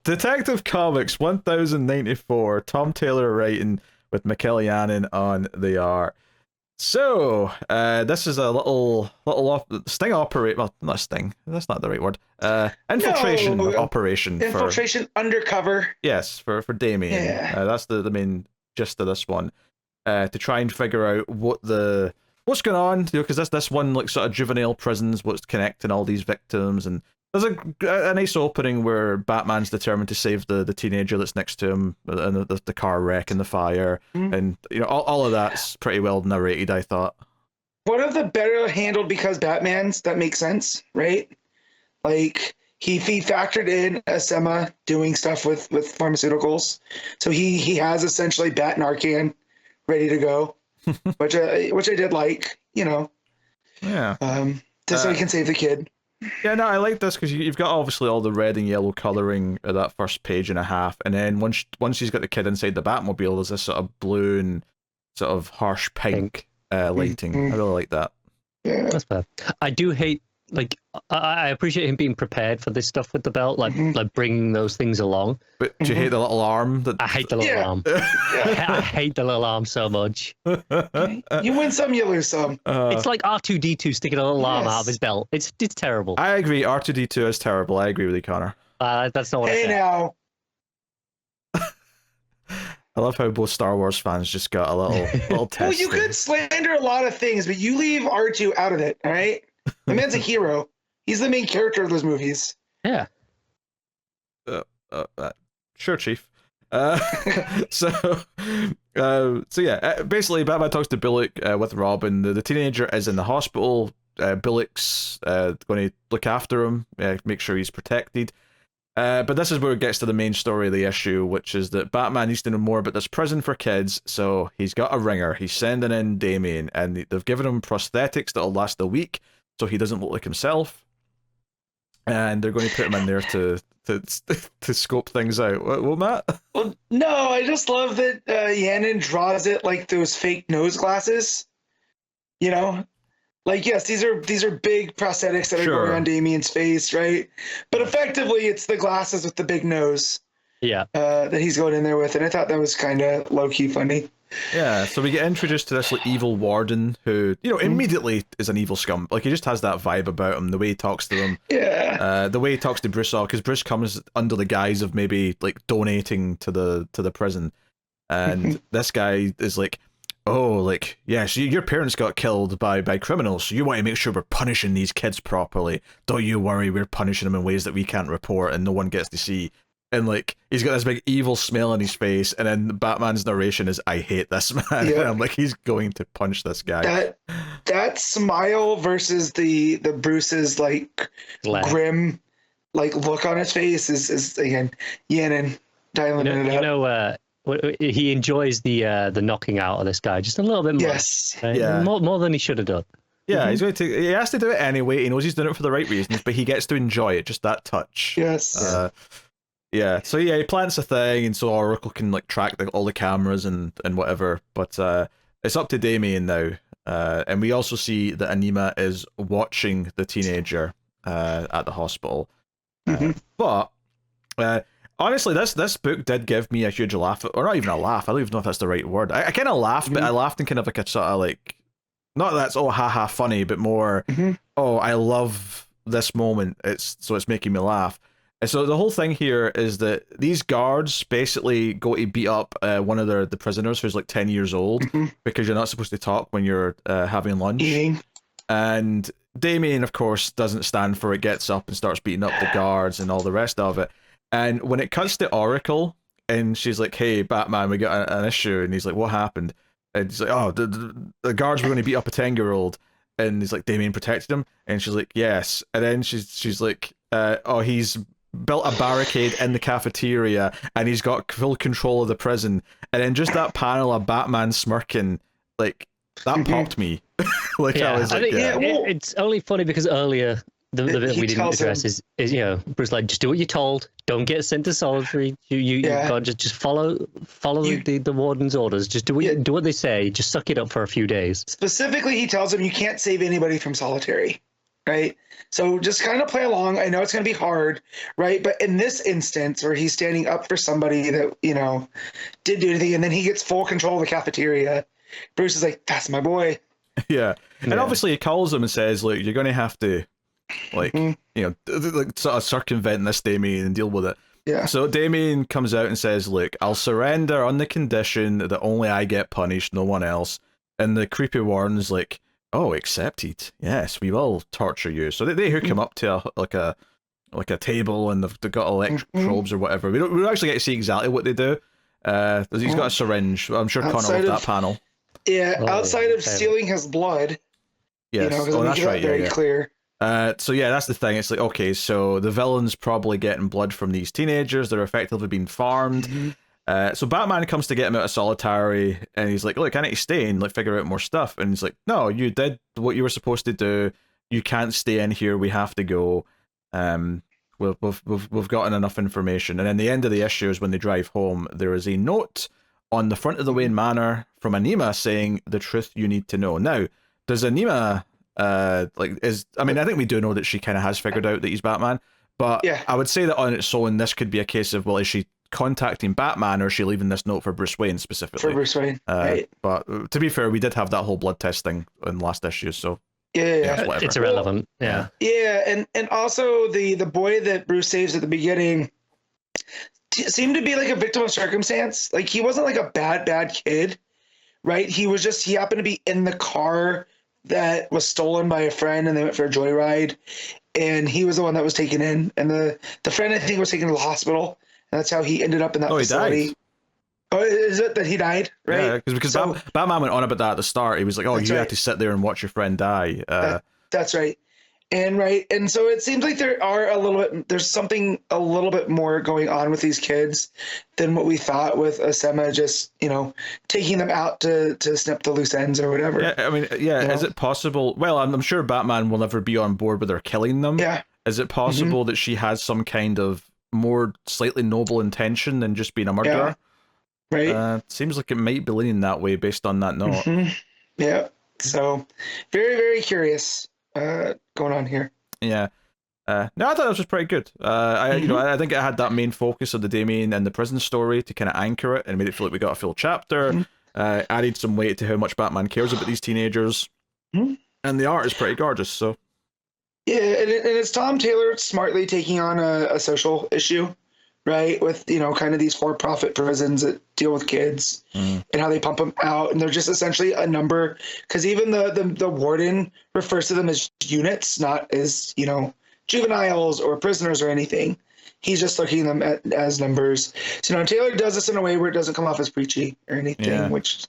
Detective Comics 1094, Tom Taylor writing with MIKEL JANÍN on the art. So, this is a sting operate. Well, not sting. That's not the right word. Infiltration operation. Infiltration undercover. Yes, for Damien. Yeah. That's the main gist of this one. To try and figure out what's going on, because this one like sort of juvenile prisons, what's connecting all these victims, and there's a nice opening where Batman's determined to save the teenager that's next to him in the car wreck and the fire, and all of that's pretty well narrated, I thought. One of the better handled because Batman's, that makes sense, right? Like he factored in Asema doing stuff with pharmaceuticals, so he has essentially Bat Narcan ready to go, which I did like, Yeah. Just so he can save the kid. Yeah, no, I like this because you've got obviously all the red and yellow coloring of that first page and a half, and then once he's got the kid inside the Batmobile, there's this sort of blue and sort of harsh pink lighting. I really like that. Yeah, that's fair. I do hate, like, I appreciate him being prepared for this stuff with the belt, like bringing those things along. But do you hate the little arm? I hate the little arm. I hate the little arm so much. You win some, you lose some. It's like R2-D2 sticking a little arm out of his belt. It's terrible. I agree. R2-D2 is terrible. I agree with you, Connor. That's not what I said. Now. I love how both Star Wars fans just got a little test. Well, you could slander a lot of things, but you leave R2 out of it, all right? The man's a hero. He's the main character of those movies. Yeah. Sure, Chief. So yeah, basically Batman talks to Bullock with Robin. The teenager is in the hospital. Bullock's going to look after him, make sure he's protected. But this is where it gets to the main story of the issue, which is that Batman needs to know more about this prison for kids, so he's got a ringer. He's sending in Damien, and they've given him prosthetics that'll last a week, so he doesn't look like himself. And they're going to put him in there to scope things out. What, Matt? Well, no, I just love that Yannon draws it like those fake nose glasses. Like, yes, these are big prosthetics that are going on Damien's face, right? But effectively, it's the glasses with the big nose. Yeah. That he's going in there with, and I thought that was kind of low key funny. Yeah, so we get introduced to this like evil warden who, immediately is an evil scum. Like, he just has that vibe about him, the way he talks to them. Yeah. The way he talks to Bruce, because Bruce comes under the guise of maybe like donating to the prison, and this guy is like, oh, like, yes, your parents got killed by criminals, so you want to make sure we're punishing these kids properly. Don't you worry, we're punishing them in ways that we can't report and no one gets to see. And like, he's got this big evil smile on his face, and then Batman's narration is, I hate this man. Yeah. And I'm like, he's going to punch this guy. That smile versus the Bruce's like grim like look on his face is again Yannon dialing it up. He enjoys the knocking out of this guy just a little bit more. Yes. Yeah. More than he should have done. Yeah, he has to do it anyway. He knows he's doing it for the right reasons, but he gets to enjoy it, just that touch. Yes. Yeah, so yeah, he plants a thing, and so Oracle can like track all the cameras and whatever. But it's up to Damien now, and we also see that Anima is watching the teenager at the hospital. But honestly, this book did give me a huge laugh, or not even a laugh. I don't even know if that's the right word. I kind of laughed, but I laughed in kind of like a sort of like, not that's haha funny, but more I love this moment. It's making me laugh. So the whole thing here is that these guards basically go to beat up one of the prisoners who's like 10 years old because you're not supposed to talk when you're having lunch. And Damien, of course, doesn't stand for it, gets up and starts beating up the guards and all the rest of it. And when it cuts to Oracle, and she's like, hey, Batman, we got an issue. And he's like, what happened? And he's like, oh, the guards were going to beat up a 10-year-old. And he's like, Damien protected him? And she's like, yes. And then she's like, oh, he's built a barricade in the cafeteria and he's got full control of the prison. And then just that panel of Batman smirking, like, that popped me. Like, yeah, I was like, it's only funny because earlier the bit we didn't address is Bruce like, just do what you're told, don't get sent to solitary, you got just follow the warden's orders, just do what they say, just suck it up for a few days. Specifically, he tells him you can't save anybody from solitary, right? So just kind of play along. I know it's going to be hard, right? But in this instance where he's standing up for somebody that, did do anything, and then he gets full control of the cafeteria, Bruce is like, that's my boy. Yeah. And obviously he calls him and says, look, you're going to have to, like, sort of circumvent this, Damien, and deal with it. Yeah. So Damien comes out and says, look, I'll surrender on the condition that only I get punished, no one else. And the creepy Warren's like, oh, accepted. Yes, we will torture you. So they hook him up to a table, and they've got electric probes or whatever. We don't actually get to see exactly what they do. He's got a syringe. I'm sure Connor loved that panel. Yeah, outside of stealing his blood. Yes, that's right. Very clear. So yeah, that's the thing. It's like, okay, so the villain's probably getting blood from these teenagers. They're effectively being farmed. So Batman comes to get him out of solitary, and he's like, look, I need to stay and figure out more stuff. And he's like, no, you did what you were supposed to do. You can't stay in here. We have to go. We've gotten enough information. And then the end of the issue is when they drive home. There is a note on the front of the Wayne Manor from Anima saying the truth you need to know. Now, does Anima I think we do know that she kind of has figured out that he's Batman, but I would say that on its own, this could be a case of, well, is she contacting Batman, or is she leaving this note for Bruce Wayne specifically? For Bruce Wayne, right. But to be fair, we did have that whole blood test thing in last issue, so whatever. It's irrelevant. Yeah, and also the boy that Bruce saves at the beginning seemed to be like a victim of circumstance. Like, he wasn't like a bad kid, right? He happened to be in the car that was stolen by a friend, and they went for a joyride, and he was the one that was taken in, and the friend, I think, was taken to the hospital, and that's how he ended up in that facility. He died. Oh, is it that he died? Right? Yeah, because Batman went on about that at the start. He was like, "Oh, you had to sit there and watch your friend die." That's right. And so it seems like there's something a little bit more going on with these kids than what we thought with Asema just, taking them out to snip the loose ends or whatever. Yeah, I mean, is it possible? Well, I'm sure Batman will never be on board with her killing them. Yeah. Is it possible that she has some kind of more slightly noble intention than just being a murderer? Yeah. Right. Seems like it might be leaning that way based on that note. Yeah. So very, very curious going on here. Yeah. No, I thought this was pretty good. I think it had that main focus of the Damien and the prison story to kind of anchor it and made it feel like we got a full chapter. Added some weight to how much Batman cares about these teenagers. And the art is pretty gorgeous, so. Yeah, and it's Tom Taylor smartly taking on a social issue, right? With, kind of these for-profit prisons that deal with kids and how they pump them out. And they're just essentially a number, because even the warden refers to them as units, not as, juveniles or prisoners or anything. He's just looking at them as numbers. So, Taylor does this in a way where it doesn't come off as preachy or anything, which,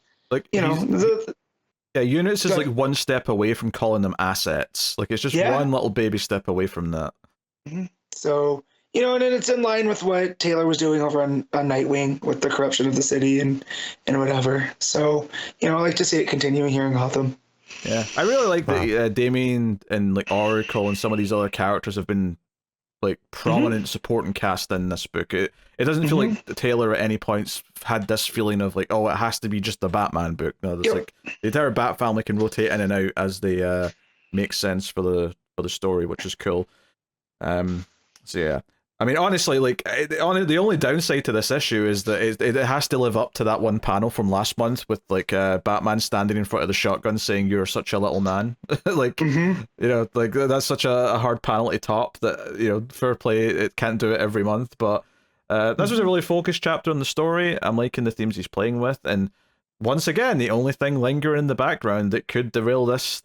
units is like one step away from calling them assets. Like, it's just one little baby step away from that. So, and then it's in line with what Taylor was doing over on Nightwing with the corruption of the city and whatever. So, I like to see it continuing here in Gotham. Yeah, I really like that Damien and like Oracle and some of these other characters have been like prominent supporting cast in this book. It doesn't feel like Taylor at any points had this feeling of like, oh, it has to be just a Batman book. No, there's like the entire Bat family can rotate in and out as they make sense for the story, which is cool. So yeah. I mean, honestly, like, the only downside to this issue is that it has to live up to that one panel from last month with, like, Batman standing in front of the shotgun saying, "You're such a little man." Like, like, that's such a hard panel to top that, fair play, it can't do it every month. But this was a really focused chapter on the story. I'm liking the themes he's playing with. And once again, the only thing lingering in the background that could derail this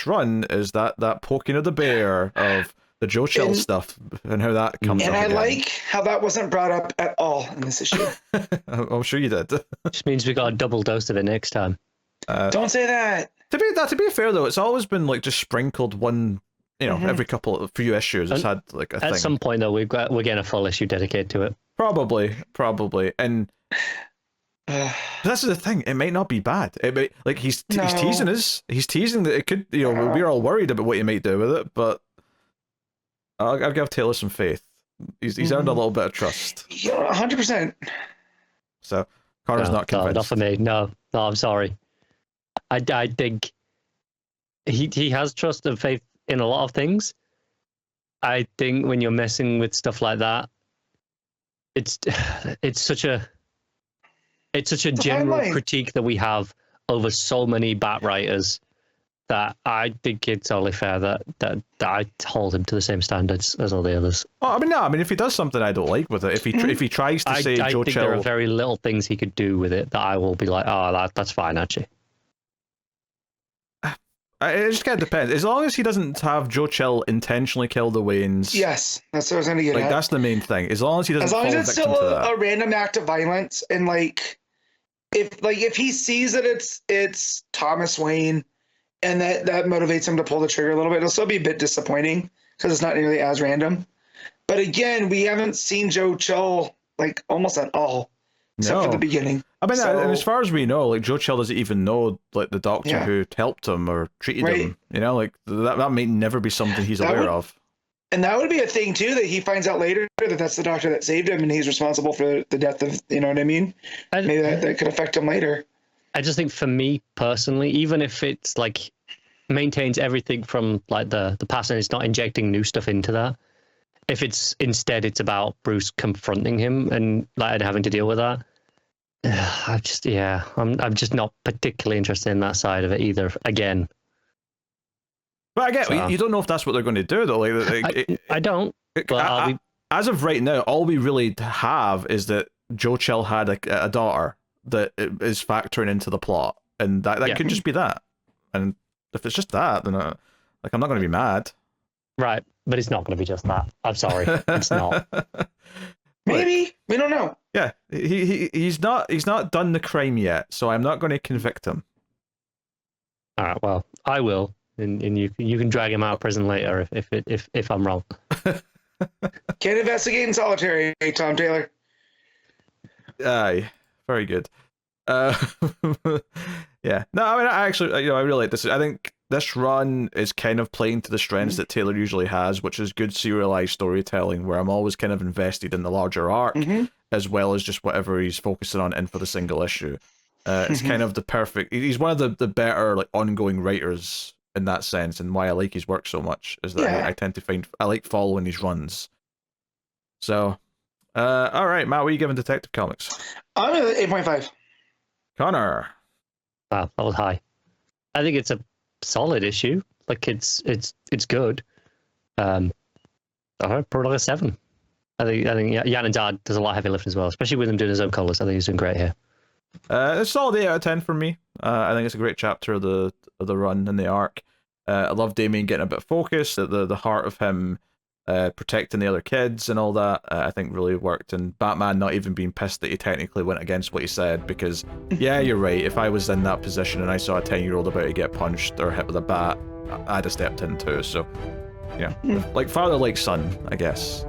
run is that poking of the bear of the Joe Chill stuff and how that comes up. And I again. like how that wasn't brought up at all in this issue. I'm sure you did. Which means we got a double dose of it next time. Don't say that. To be fair though, it's always been like just sprinkled one, every few issues. It's had like a thing. At some point though, we're getting a full issue dedicated to it. Probably, and. That's the thing. It might not be bad. It might, like he's teasing us. He's teasing that it could. We're all worried about what he might do with it, but I'll give Taylor some faith. He's earned a little bit of trust. 100%. So Connor's not convinced. No, not for me. No, I'm sorry. I think he has trust and faith in a lot of things. I think when you're messing with stuff like that, it's such a general critique that we have over so many Bat writers that I think it's only fair that I hold him to the same standards as all the others. Oh, I mean, no, I mean, if he does something I don't like with it, if he tries to say I Joe think Chill, there are very little things he could do with it that I will be like, oh, that's fine, actually. It just kind of depends. As long as he doesn't have Joe Chill intentionally kill the Waynes. Yes, that's what I was going to get at. That's the main thing. As long as he doesn't. As long fall as it's victim still to that. a random act of violence, and if he sees that it's Thomas Wayne, and that motivates him to pull the trigger a little bit, it'll still be a bit disappointing because it's not nearly as random. But again, we haven't seen Joe Chill almost at all, except for the beginning. I mean, and as far as we know, Joe Chill doesn't even know the doctor who helped him or treated him. That may never be something he's aware of. And that would be a thing too, that he finds out later that that's the doctor that saved him, and he's responsible for the death of. You know what I mean? Maybe that could affect him later. I just think for me personally, even if it's maintains everything from the past and it's not injecting new stuff into that, if it's instead it's about Bruce confronting him and having to deal with that, I'm just not particularly interested in that side of it either. Again, but again, you don't know if that's what they're going to do though. I don't. But as of right now, all we really have is that Joe Chill had a daughter that is factoring into the plot, and that could just be that. And if it's just that, then I'm not going to be mad. Right, but it's not going to be just that. I'm sorry, it's not. Maybe we don't know. Yeah, he's not done the crime yet, so I'm not going to convict him. All right, well, I will, and you can drag him out of prison later if I'm wrong. Can't investigate in solitary, Tom Taylor. Aye, very good. Yeah. No, I mean, I really like this. I think this run is kind of playing to the strengths that Taylor usually has, which is good serialized storytelling, where I'm always kind of invested in the larger arc, as well as just whatever he's focusing on in for the single issue. It's kind of the perfect. He's one of the better ongoing writers in that sense, and why I like his work so much is that I tend to find I like following his runs. So, all right, Matt, what are you giving Detective Comics? I'm at 8.5. Connor. Wow, that was high. I think it's a solid issue. It's good. Probably a 7. I think Jan does a lot of heavy lifting as well, especially with him doing his own colors. I think he's doing great here. It's a solid 8 out of 10 for me. I think it's a great chapter of the run and the arc. I love Damien getting a bit focused. The heart of him protecting the other kids and all that, I think really worked. And Batman not even being pissed that he technically went against what he said, because yeah, you're right. If I was in that position and I saw a 10-year-old about to get punched or hit with a bat, I'd have stepped in too. So yeah, like father, like son, I guess.